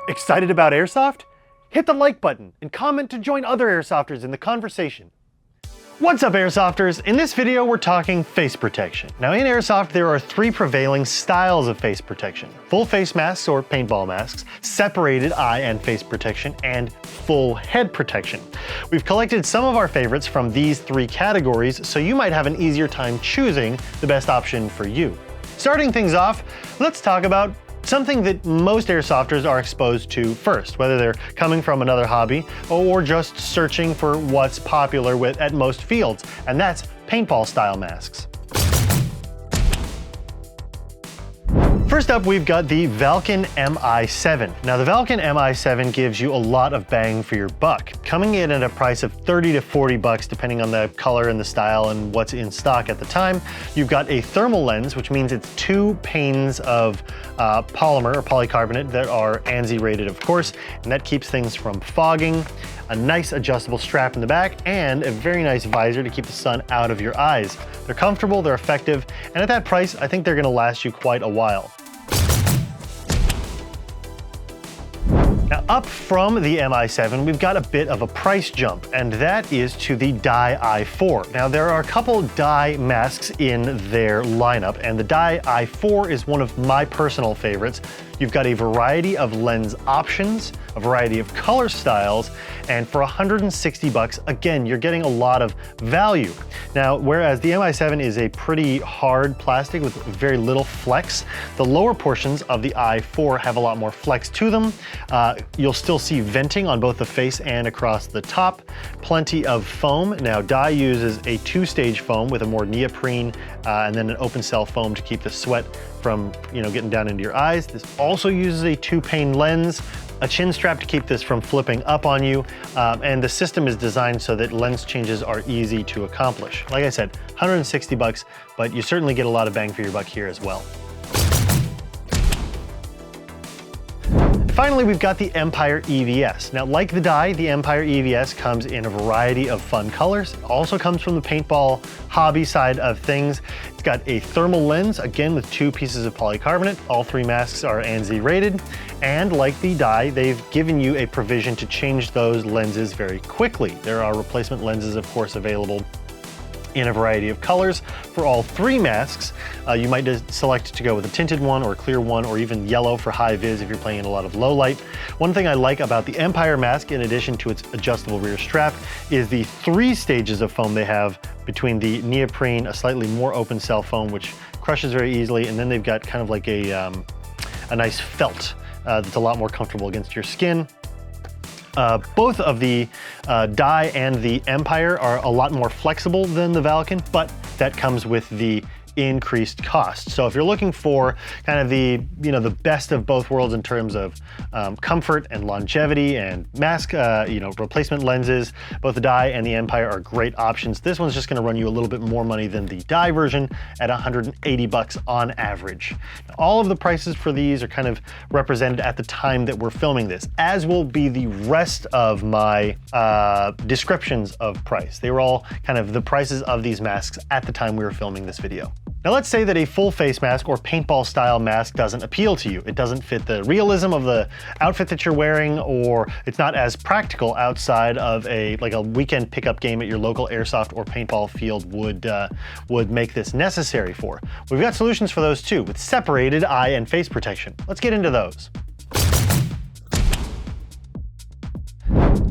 Excited about Airsoft? Hit the like button and comment to join other Airsofters in the conversation. What's up, Airsofters? In this video, we're talking face protection. Now, in Airsoft, there are three prevailing styles of face protection: full face masks or paintball masks, separated eye and face protection, and full head protection. We've collected some of our favorites from these three categories, so you might have an easier time choosing the best option for you. Starting things off, let's talk about something that most Airsofters are exposed to first, whether they're coming from another hobby or just searching for what's popular at most fields, and that's paintball style masks. First up, we've got the Valken MI7. Now, the Valken MI7 gives you a lot of bang for your buck, coming in at a price of 30 to 40 bucks, depending on the color and the style and what's in stock at the time. You've got a thermal lens, which means it's 2 panes of polymer or polycarbonate that are ANSI rated, of course, and that keeps things from fogging. A nice adjustable strap in the back, and a very nice visor to keep the sun out of your eyes. They're comfortable, they're effective, and at that price, I think they're gonna last you quite a while. Now, up from the MI7, we've got a bit of a price jump, and that is to the Dye i4. Now, there are a couple Dye masks in their lineup, and the Dye i4 is one of my personal favorites. You've got a variety of lens options, a variety of color styles, and for 160 bucks, again, you're getting a lot of value. Now, whereas the MI7 is a pretty hard plastic with very little flex, the lower portions of the i4 have a lot more flex to them. You'll still see venting on both the face and across the top. Plenty of foam. Now, Dye uses a 2-stage foam with a more neoprene and then an open cell foam to keep the sweat from getting down into your eyes. This also uses a 2-pane lens, a chin strap to keep this from flipping up on you, and the system is designed so that lens changes are easy to accomplish. Like I said, 160 bucks, but you certainly get a lot of bang for your buck here as well. Finally, we've got the Empire EVS. Now, like the Dye, the Empire EVS comes in a variety of fun colors. It also comes from the paintball hobby side of things. It's got a thermal lens, again with 2 pieces of polycarbonate. All 3 masks are ANSI rated. And like the Dye, they've given you a provision to change those lenses very quickly. There are replacement lenses, of course, available in a variety of colors for all 3 masks. You might select to go with a tinted one or a clear one, or even yellow for high vis if you're playing in a lot of low light. One thing I like about the Empire mask, in addition to its adjustable rear strap, is the 3 stages of foam they have between the neoprene, a slightly more open cell foam, which crushes very easily, and then they've got kind of like a nice felt that's a lot more comfortable against your skin. Both of the Dye and the Empire are a lot more flexible than the Valken, but that comes with the increased cost. So if you're looking for kind of the best of both worlds in terms of comfort and longevity and mask replacement lenses, both the Dye and the Empire are great options. This one's just going to run you a little bit more money than the Dye version at 180 bucks on average. Now, all of the prices for these are kind of represented at the time that we're filming this, as will be the rest of my descriptions of price. They were all kind of the prices of these masks at the time we were filming this video. Now, let's say that a full face mask or paintball style mask doesn't appeal to you. It doesn't fit the realism of the outfit that you're wearing, or it's not as practical outside of a weekend pickup game at your local airsoft or paintball field would make this necessary for. We've got solutions for those too, with separated eye and face protection. Let's get into those.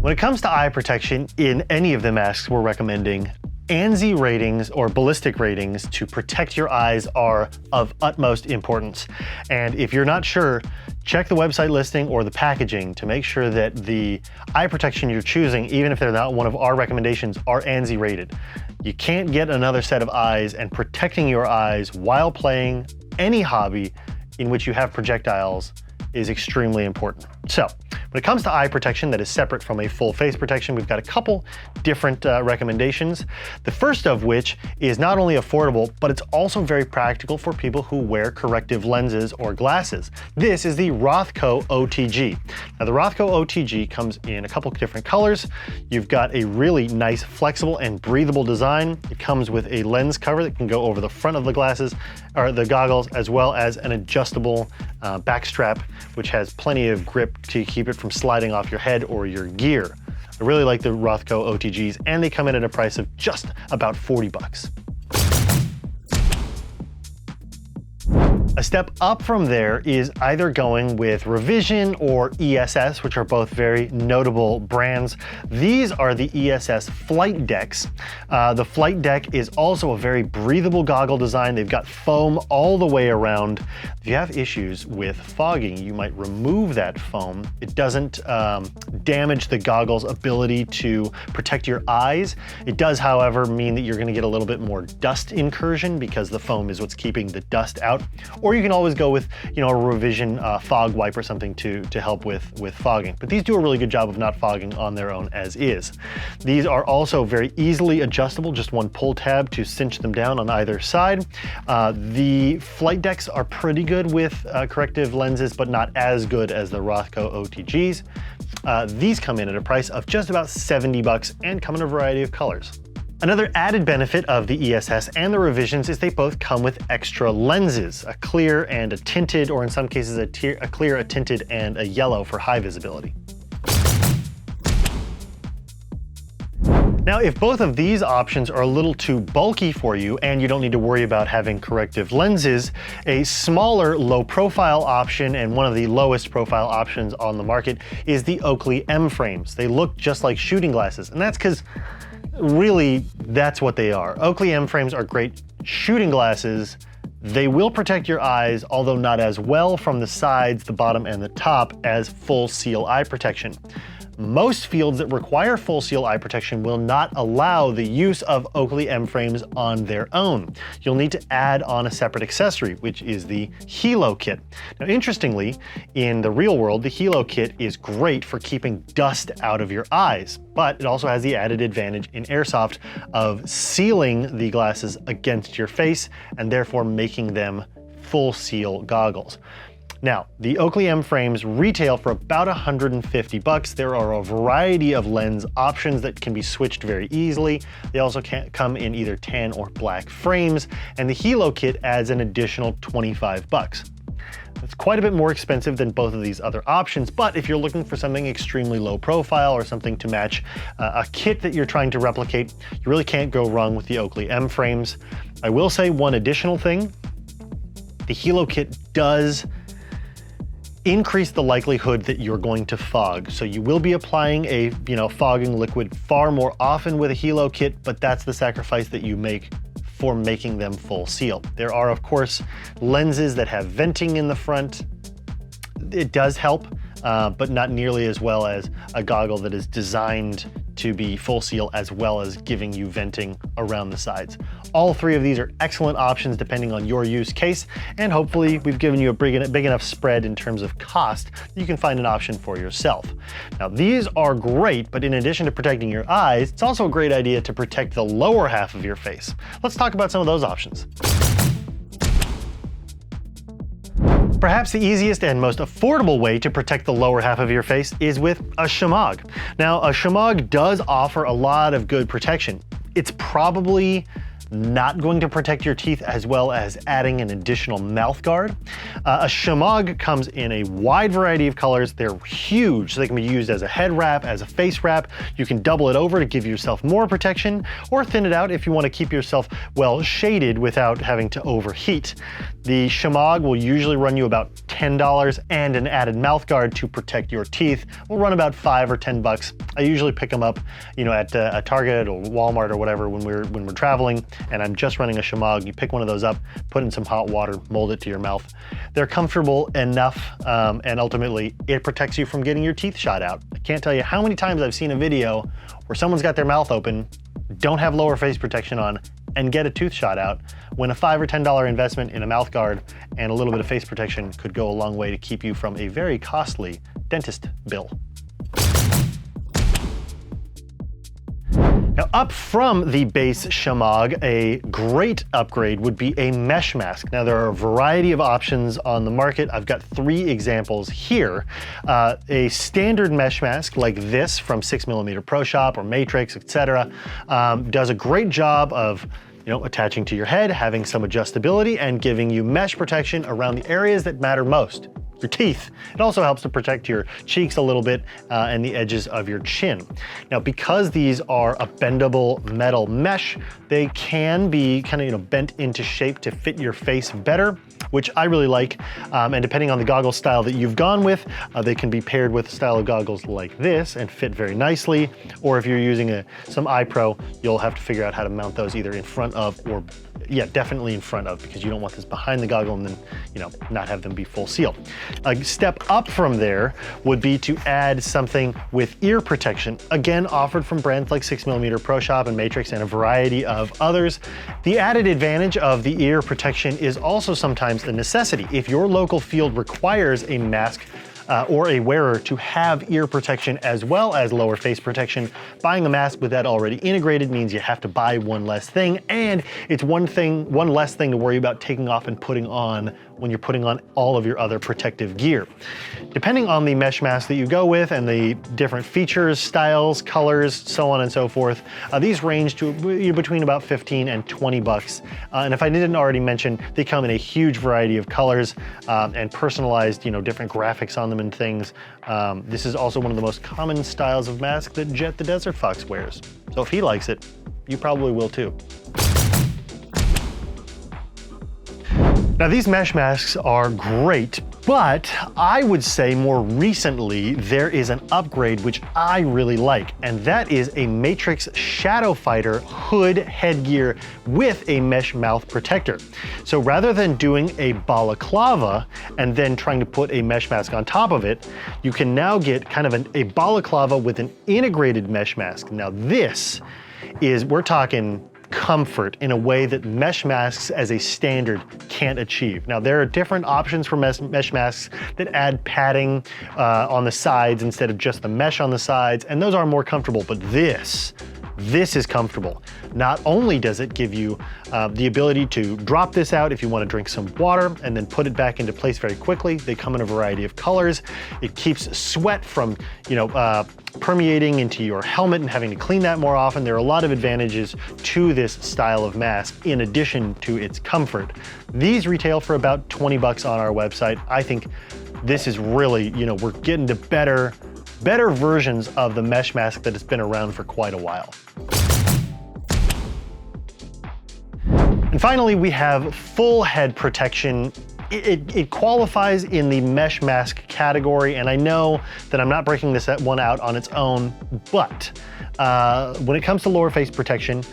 When it comes to eye protection in any of the masks we're recommending, ANSI ratings or ballistic ratings to protect your eyes are of utmost importance. And if you're not sure, check the website listing or the packaging to make sure that the eye protection you're choosing, even if they're not one of our recommendations, are ANSI rated. You can't get another set of eyes, and protecting your eyes while playing any hobby in which you have projectiles is extremely important. So When it comes to eye protection that is separate from a full face protection, we've got a couple different recommendations. The first of which is not only affordable, but it's also very practical for people who wear corrective lenses or glasses. This is the Rothco OTG. Now the Rothco OTG comes in a couple different colors. You've got a really nice, flexible and breathable design. It comes with a lens cover that can go over the front of the glasses or the goggles, as well as an adjustable back strap, which has plenty of grip to keep it from sliding off your head or your gear. I really like the Rothco OTGs, and they come in at a price of just about 40 bucks. A step up from there is either going with Revision or ESS, which are both very notable brands. These are the ESS Flight Decks. The Flight Deck is also a very breathable goggle design. They've got foam all the way around. If you have issues with fogging, you might remove that foam. It doesn't damage the goggle's ability to protect your eyes. It does, however, mean that you're going to get a little bit more dust incursion because the foam is what's keeping the dust out. Or you can always go with, a Revision fog wipe or something to help with fogging. But these do a really good job of not fogging on their own as is. These are also very easily adjustable, just one pull tab to cinch them down on either side. The Flight Decks are pretty good with corrective lenses, but not as good as the Rothco OTGs. These come in at a price of just about 70 bucks and come in a variety of colors. Another added benefit of the ESS and the Revisions is they both come with extra lenses, a clear and a tinted, or in some cases a clear, a tinted, and a yellow for high visibility. Now, if both of these options are a little too bulky for you and you don't need to worry about having corrective lenses, a smaller low profile option and one of the lowest profile options on the market is the Oakley M frames. They look just like shooting glasses, and that's because really, that's what they are. Oakley M frames are great shooting glasses. They will protect your eyes, although not as well from the sides, the bottom, and the top as full seal eye protection. Most fields that require full seal eye protection will not allow the use of Oakley M frames on their own. You'll need to add on a separate accessory, which is the Helo kit. Now, interestingly, in the real world, the Helo kit is great for keeping dust out of your eyes, but it also has the added advantage in Airsoft of sealing the glasses against your face and therefore making them full seal goggles. Now, the Oakley M frames retail for about 150 bucks. There are a variety of lens options that can be switched very easily. They also come in either tan or black frames, and the Helo kit adds an additional 25 bucks. It's quite a bit more expensive than both of these other options, but if you're looking for something extremely low profile or something to match a kit that you're trying to replicate, you really can't go wrong with the Oakley M frames. I will say one additional thing. The Helo kit does increase the likelihood that you're going to fog. So you will be applying a fogging liquid far more often with a Helo kit, but that's the sacrifice that you make for making them full seal. There are, of course, lenses that have venting in the front. It does help, but not nearly as well as a goggle that is designed to be full seal as well as giving you venting around the sides. All three of these are excellent options depending on your use case, and hopefully we've given you a big enough spread in terms of cost that you can find an option for yourself. Now, these are great, but in addition to protecting your eyes, it's also a great idea to protect the lower half of your face. Let's talk about some of those options. Perhaps the easiest and most affordable way to protect the lower half of your face is with a Shemagh. Now, a Shemagh does offer a lot of good protection. It's probably not going to protect your teeth as well as adding an additional mouth guard. A Shemagh comes in a wide variety of colors. They're huge, so they can be used as a head wrap, as a face wrap. You can double it over to give yourself more protection, or thin it out if you want to keep yourself well shaded without having to overheat. The Shemagh will usually run you about $10, and an added mouth guard to protect your teeth will run about $5 or $10. I usually pick them up, at a Target or Walmart or whatever when we're traveling, and I'm just running a Shemagh. You pick one of those up, put in some hot water, mold it to your mouth. They're comfortable enough, and ultimately it protects you from getting your teeth shot out. I can't tell you how many times I've seen a video where someone's got their mouth open, don't have lower face protection on, and get a tooth shot out, when a $5 or $10 investment in a mouth guard and a little bit of face protection could go a long way to keep you from a very costly dentist bill. Now, up from the base Shemagh, a great upgrade would be a mesh mask. Now, there are a variety of options on the market. I've got 3 examples here. A standard mesh mask like this from 6mm Pro Shop or Matrix, etc., does a great job of attaching to your head, having some adjustability, and giving you mesh protection around the areas that matter most. Your teeth. It also helps to protect your cheeks a little bit and the edges of your chin. Now, because these are a bendable metal mesh, they can be kind of bent into shape to fit your face better, which I really like. And depending on the goggle style that you've gone with, they can be paired with a style of goggles like this and fit very nicely. Or if you're using some eye pro, you'll have to figure out how to mount those either in front of or definitely in front of, because you don't want this behind the goggle and then, not have them be full sealed. A step up from there would be to add something with ear protection, again, offered from brands like 6mm Pro Shop and Matrix and a variety of others. The added advantage of the ear protection is also sometimes a necessity. If your local field requires a mask or a wearer to have ear protection as well as lower face protection, buying a mask with that already integrated means you have to buy one less thing, and it's one less thing to worry about taking off and putting on when you're putting on all of your other protective gear. Depending on the mesh mask that you go with and the different features, styles, colors, so on and so forth, these range to between about 15 and 20 bucks. And if I didn't already mention, they come in a huge variety of colors and personalized, different graphics on them and things. This is also one of the most common styles of mask that Jet the Desert Fox wears. So if he likes it, you probably will too. Now, these mesh masks are great, but I would say more recently there is an upgrade which I really like, and that is a Matrix Shadow Fighter hood headgear with a mesh mouth protector. So rather than doing a balaclava and then trying to put a mesh mask on top of it, you can now get kind of a balaclava with an integrated mesh mask. Now this is, we're talking comfort in a way that mesh masks as a standard can't achieve. Now, there are different options for mesh masks that add padding on the sides instead of just the mesh on the sides, and those are more comfortable, but this is comfortable. Not only does it give you the ability to drop this out if you want to drink some water and then put it back into place very quickly. They come in a variety of colors. It keeps sweat from, permeating into your helmet and having to clean that more often. There are a lot of advantages to this style of mask in addition to its comfort. These retail for about 20 bucks on our website. I think this is really, we're getting to better versions of the mesh mask that has been around for quite a while. And finally, we have full head protection. It qualifies in the mesh mask category, and I know that I'm not breaking this one out on its own, but when it comes to lower face protection,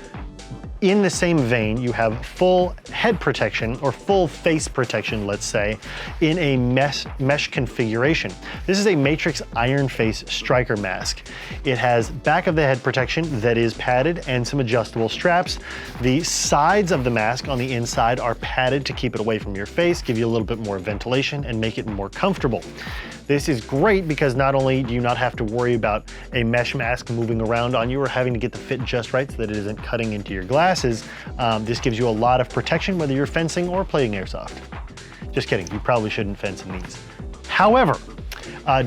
in the same vein, you have full head protection or full face protection, let's say, in a mesh configuration. This is a Matrix Iron Face Striker mask. It has back of the head protection that is padded and some adjustable straps. The sides of the mask on the inside are padded to keep it away from your face, give you a little bit more ventilation and make it more comfortable. This is great because not only do you not have to worry about a mesh mask moving around on you or having to get the fit just right so that it isn't cutting into your glasses, this gives you a lot of protection whether you're fencing or playing airsoft. Just kidding, you probably shouldn't fence in these. However,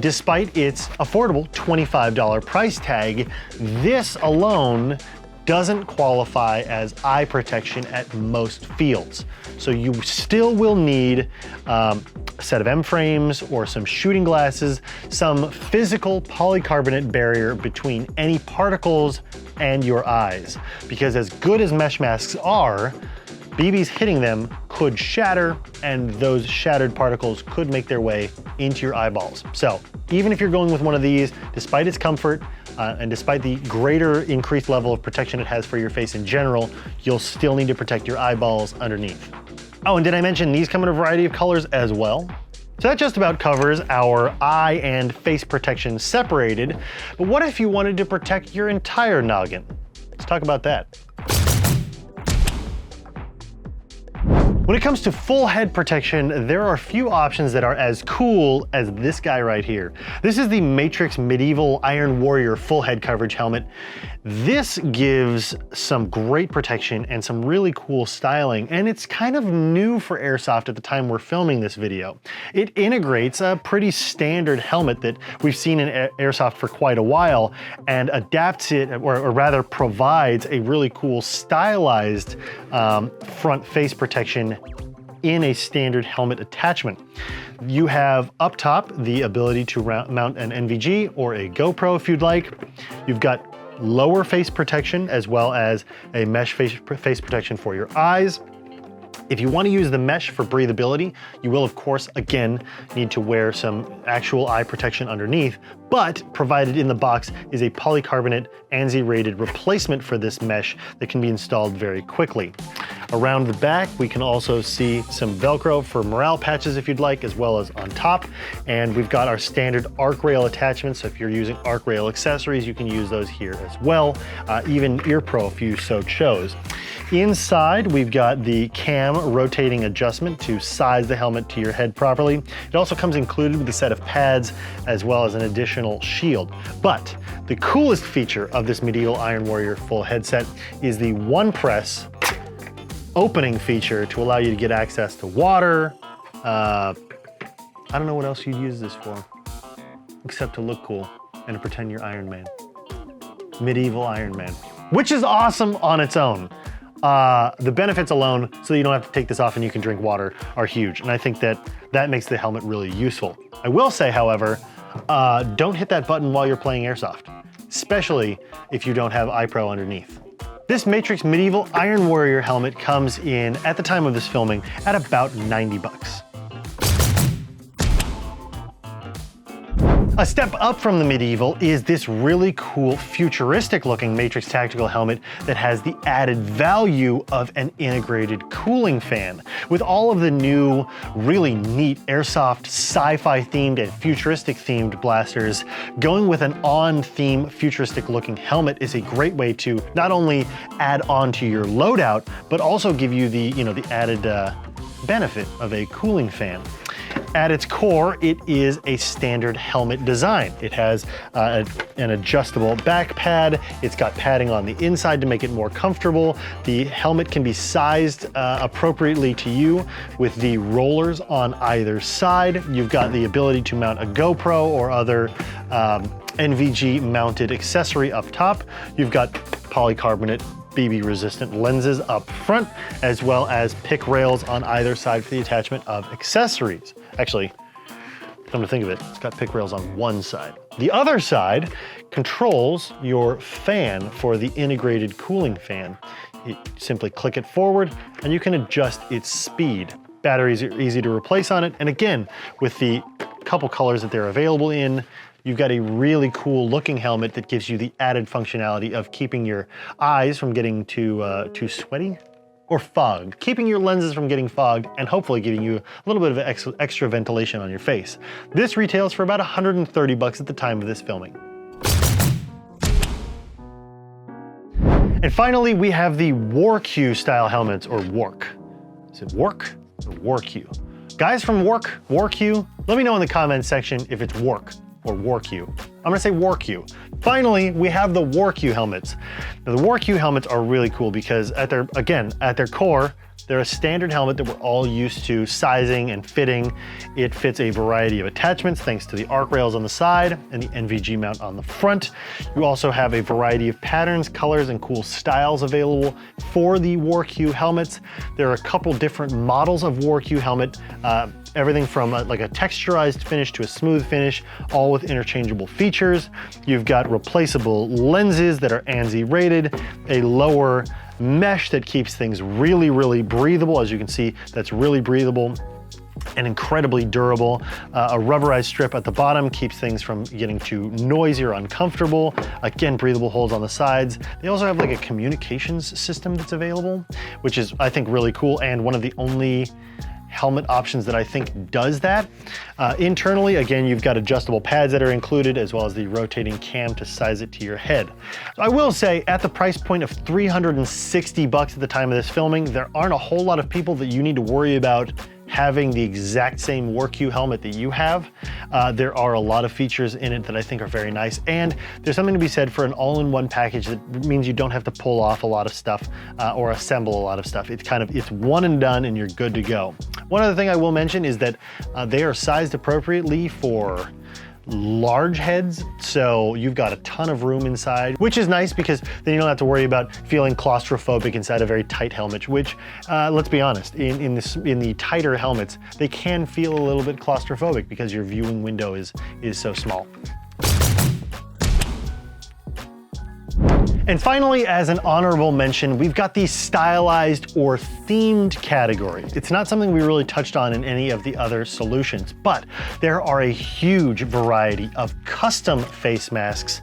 despite its affordable $25 price tag, this alone doesn't qualify as eye protection at most fields. So you still will need a set of M-frames or some shooting glasses, some physical polycarbonate barrier between any particles and your eyes. Because as good as mesh masks are, BBs hitting them could shatter, and those shattered particles could make their way into your eyeballs. So even if you're going with one of these, despite its comfort, and despite the greater increased level of protection it has for your face in general, you'll still need to protect your eyeballs underneath. Oh, and did I mention these come in a variety of colors as well? So that just about covers our eye and face protection separated, but what if you wanted to protect your entire noggin? Let's talk about that. When it comes to full head protection, there are a few options that are as cool as this guy right here. This is the Matrix Medieval Iron Warrior full head coverage helmet. This gives some great protection and some really cool styling, and it's kind of new for Airsoft at the time we're filming this video. It integrates a pretty standard helmet that we've seen in Airsoft for quite a while and adapts it, or rather provides a really cool stylized front face protection in a standard helmet attachment. You have up top the ability to mount an NVG or a GoPro if you'd like. You've got lower face protection as well as a mesh face protection for your eyes. If you want to use the mesh for breathability, you will of course again need to wear some actual eye protection underneath, but provided in the box is a polycarbonate ANSI rated replacement for this mesh that can be installed very quickly. Around the back, we can also see some Velcro for morale patches if you'd like, as well as on top. And we've got our standard arc rail attachments. So if you're using arc rail accessories, you can use those here as well. Even ear pro if you so chose. Inside, we've got the cam rotating adjustment to size the helmet to your head properly. It also comes included with a set of pads as well as an additional shield. But the coolest feature of this Medieval Iron Warrior full headset is the one press opening feature to allow you to get access to water. I don't know what else you'd use this for, except to look cool and to pretend you're Iron Man. Medieval Iron Man, which is awesome on its own. The benefits alone, so that you don't have to take this off and you can drink water, are huge. And I think that makes the helmet really useful. I will say, however, don't hit that button while you're playing Airsoft, especially if you don't have iPro underneath. This Matrix Medieval Iron Warrior helmet comes in, at the time of this filming, at about 90 bucks. A step up from the Medieval is this really cool futuristic looking Matrix tactical helmet that has the added value of an integrated cooling fan. With all of the new, really neat Airsoft sci-fi themed and futuristic themed blasters, going with an on-theme futuristic looking helmet is a great way to not only add on to your loadout, but also give you the, the added benefit of a cooling fan. At its core, it is a standard helmet design. It has an adjustable back pad. It's got padding on the inside to make it more comfortable. The helmet can be sized appropriately to you with the rollers on either side. You've got the ability to mount a GoPro or other NVG mounted accessory up top. You've got polycarbonate BB resistant lenses up front, as well as pick rails on either side for the attachment of accessories. Actually, come to think of it, it's got pick rails on one side. The other side controls your fan for the integrated cooling fan. You simply click it forward and you can adjust its speed. Batteries are easy to replace on it. And again, with the couple colors that they're available in, you've got a really cool looking helmet that gives you the added functionality of keeping your eyes from getting too sweaty or fogged, keeping your lenses from getting fogged, and hopefully giving you a little bit of extra ventilation on your face. This retails for about 130 bucks at the time of this filming. And finally, we have the WarQ style helmets, or WARQ. Is it WARQ or WarQ? Guys from WarQ, let me know in the comments section if it's WARQ or WarQ. I'm gonna say WarQ. Finally, we have the WarQ helmets. Now, the WarQ helmets are really cool because at their core, they're a standard helmet that we're all used to sizing and fitting. It fits a variety of attachments thanks to the arc rails on the side and the NVG mount on the front. You also have a variety of patterns, colors, and cool styles available for the WarQ helmets. There are a couple different models of WarQ helmet, everything from like a texturized finish to a smooth finish, all with interchangeable features. You've got replaceable lenses that are ANSI rated, a lower mesh that keeps things really, really breathable. As you can see, that's really breathable and incredibly durable. A rubberized strip at the bottom keeps things from getting too noisy or uncomfortable. Again, breathable holes on the sides. They also have like a communications system that's available, which is, I think, really cool, and one of the only helmet options that I think does that. Internally, again, you've got adjustable pads that are included, as well as the rotating cam to size it to your head. So I will say, at the price point of $360 at the time of this filming, there aren't a whole lot of people that you need to worry about having the exact same WorkU helmet that you have. There are a lot of features in it that I think are very nice, and there's something to be said for an all-in-one package that means you don't have to pull off a lot of stuff or assemble a lot of stuff. It's one and done and you're good to go. One other thing I will mention is that they are sized appropriately for large heads, so you've got a ton of room inside, which is nice because then you don't have to worry about feeling claustrophobic inside a very tight helmet, which let's be honest, in the tighter helmets, they can feel a little bit claustrophobic because your viewing window is so small. And finally, as an honorable mention, we've got the stylized or themed category. It's not something we really touched on in any of the other solutions, but there are a huge variety of custom face masks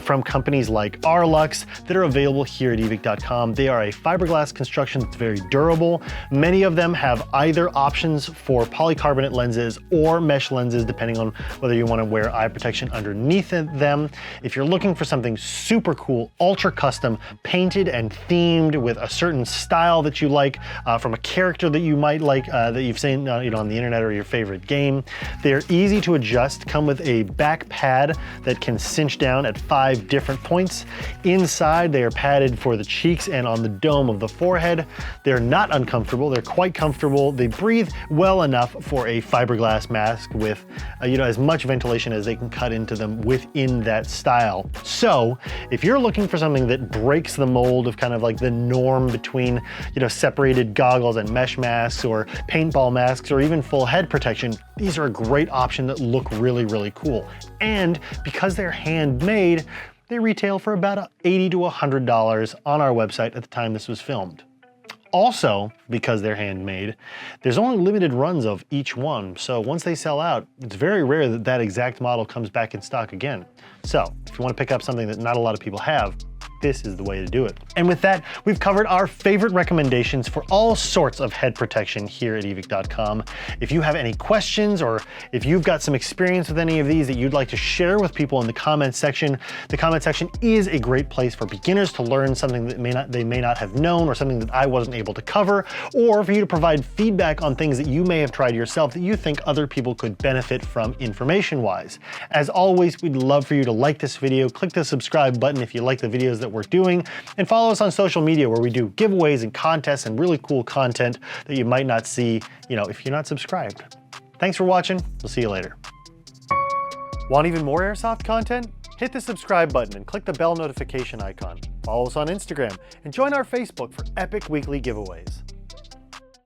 from companies like Arlux that are available here at Evike.com. They are a fiberglass construction that's very durable. Many of them have either options for polycarbonate lenses or mesh lenses, depending on whether you want to wear eye protection underneath them. If you're looking for something super cool, ultra custom, painted and themed with a certain style that you like from a character that you might like that you've seen on the internet or your favorite game. They're easy to adjust, come with a back pad that can cinch down at 5 different points. Inside, they are padded for the cheeks and on the dome of the forehead. They're not uncomfortable, they're quite comfortable. They breathe well enough for a fiberglass mask with as much ventilation as they can cut into them within that style. So if you're looking for something that breaks the mold of kind of like the norm between separated goggles and mesh masks or paintball masks or even full head protection, these are a great option that look really, really cool. And because they're handmade, they retail for about $80 to $100 on our website at the time this was filmed. Also, because they're handmade, there's only limited runs of each one, so once they sell out, it's very rare that that exact model comes back in stock again. So if you want to pick up something that not a lot of people have, this is the way to do it. And with that, we've covered our favorite recommendations for all sorts of head protection here at Evike.com. If you have any questions or if you've got some experience with any of these that you'd like to share with people in the comments section, the comment section is a great place for beginners to learn something that they may not have known or something that I wasn't able to cover, or for you to provide feedback on things that you may have tried yourself that you think other people could benefit from information-wise. As always, we'd love for you to like this video, click the subscribe button if you like the videos that we're doing, and follow us on social media where we do giveaways and contests and really cool content that you might not see, if you're not subscribed. Thanks for watching. We'll see you later. Want even more Airsoft content? Hit the subscribe button and click the bell notification icon. Follow us on Instagram and join our Facebook for epic weekly giveaways.